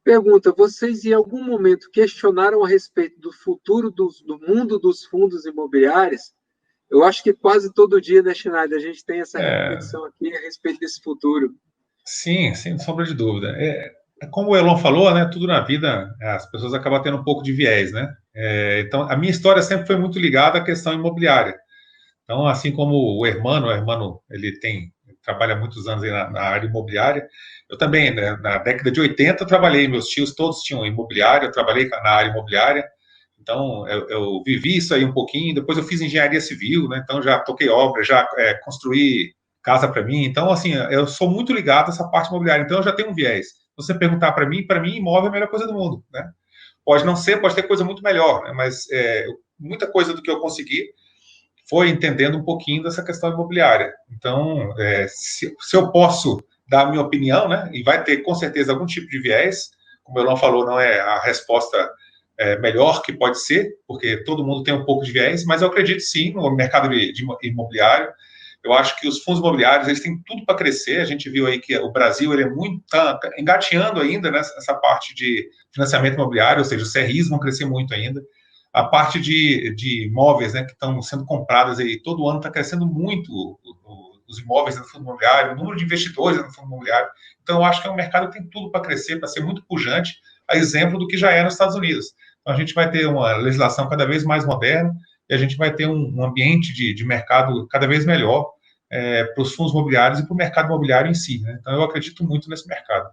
Pergunta, vocês em algum momento questionaram a respeito do futuro do mundo dos fundos imobiliários? Eu acho que quase todo dia, né, Schneider, a gente tem essa reflexão aqui a respeito desse futuro. Sim, sem sombra de dúvida. Como o Elon falou, né, tudo na vida, as pessoas acabam tendo um pouco de viés, né? Então, a minha história sempre foi muito ligada à questão imobiliária. Então, assim como o Hermano ele trabalha há muitos anos aí na área imobiliária, eu também, né, na década de 80, eu trabalhei, meus tios todos tinham imobiliária, eu trabalhei na área imobiliária, então eu vivi isso aí um pouquinho, depois eu fiz engenharia civil, né, então já toquei obra, já construí casa para mim, então, assim, eu sou muito ligado a essa parte imobiliária, então eu já tenho um viés. Se você perguntar para mim, imóvel é a melhor coisa do mundo, né? Pode não ser, pode ter coisa muito melhor, né, mas muita coisa do que eu consegui foi entendendo um pouquinho dessa questão imobiliária. Então, se eu posso dar a minha opinião, né, e vai ter com certeza algum tipo de viés, como o Elon falou, não é a resposta melhor que pode ser, porque todo mundo tem um pouco de viés, mas eu acredito sim no mercado de imobiliário. Eu acho que os fundos imobiliários eles têm tudo para crescer. A gente viu aí que o Brasil ele é muito tá engateando ainda nessa parte de financiamento imobiliário, ou seja, os CRIs vão crescer muito ainda. A parte de imóveis, né, que estão sendo compradas aí todo ano está crescendo muito os imóveis no fundo imobiliário, o número de investidores no fundo imobiliário. Então, eu acho que é um mercado que tem tudo para crescer, para ser muito pujante, a exemplo do que já é nos Estados Unidos. Então, a gente vai ter uma legislação cada vez mais moderna e a gente vai ter um ambiente de mercado cada vez melhor para os fundos imobiliários e para o mercado imobiliário em si. Né? Então, eu acredito muito nesse mercado.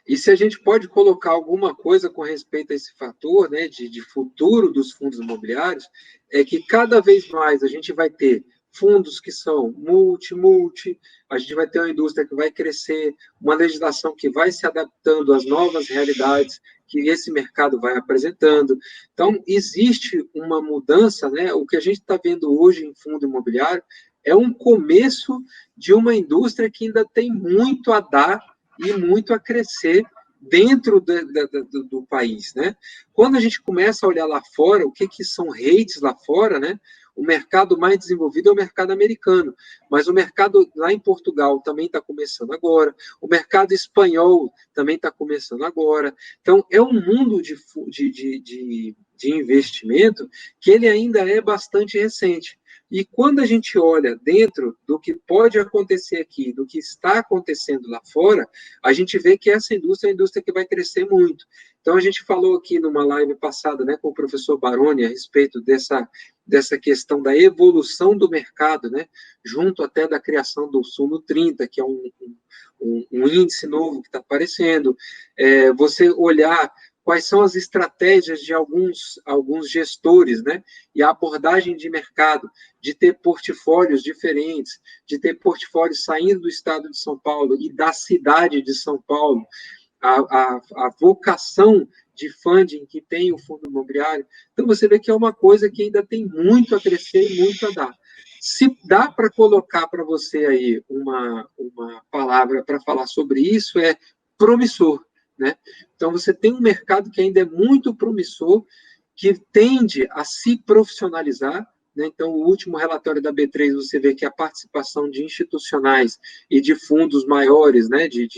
E se a gente pode colocar alguma coisa com respeito a esse fator, né, de futuro dos fundos imobiliários, é que cada vez mais a gente vai ter fundos que são multi, a gente vai ter uma indústria que vai crescer, uma legislação que vai se adaptando às novas realidades que esse mercado vai apresentando. Então, existe uma mudança, né? O que a gente está vendo hoje em fundo imobiliário é um começo de uma indústria que ainda tem muito a dar e muito a crescer dentro do país, né? Quando a gente começa a olhar lá fora, o que são redes lá fora, né? O mercado mais desenvolvido é o mercado americano, mas o mercado lá em Portugal também está começando agora, o mercado espanhol também está começando agora. Então, é um mundo de investimento que ele ainda é bastante recente. E quando a gente olha dentro do que pode acontecer aqui, do que está acontecendo lá fora, a gente vê que essa indústria é uma indústria que vai crescer muito. Então, a gente falou aqui numa live passada, né, com o professor Baroni, a respeito dessa questão da evolução do mercado, né, junto até da criação do Suno 30, que é um índice novo que está aparecendo. Você olhar quais são as estratégias de alguns gestores, né? E a abordagem de mercado, de ter portfólios diferentes, de ter portfólios saindo do estado de São Paulo e da cidade de São Paulo, a vocação de funding que tem o fundo imobiliário. Então, você vê que é uma coisa que ainda tem muito a crescer e muito a dar. Se dá para colocar para você aí uma palavra para falar sobre isso, é promissor. Né? Então, você tem um mercado que ainda é muito promissor, que tende a se profissionalizar. Né? Então, o último relatório da B3, você vê que a participação de institucionais e de fundos maiores, né, de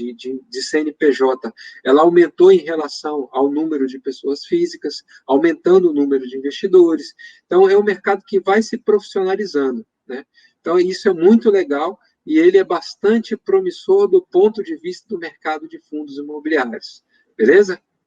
CNPJ, ela aumentou em relação ao número de pessoas físicas, aumentando o número de investidores. Então, é um mercado que vai se profissionalizando. Né? Então, isso é muito legal e ele é bastante promissor do ponto de vista do mercado de fundos imobiliários. Beleza?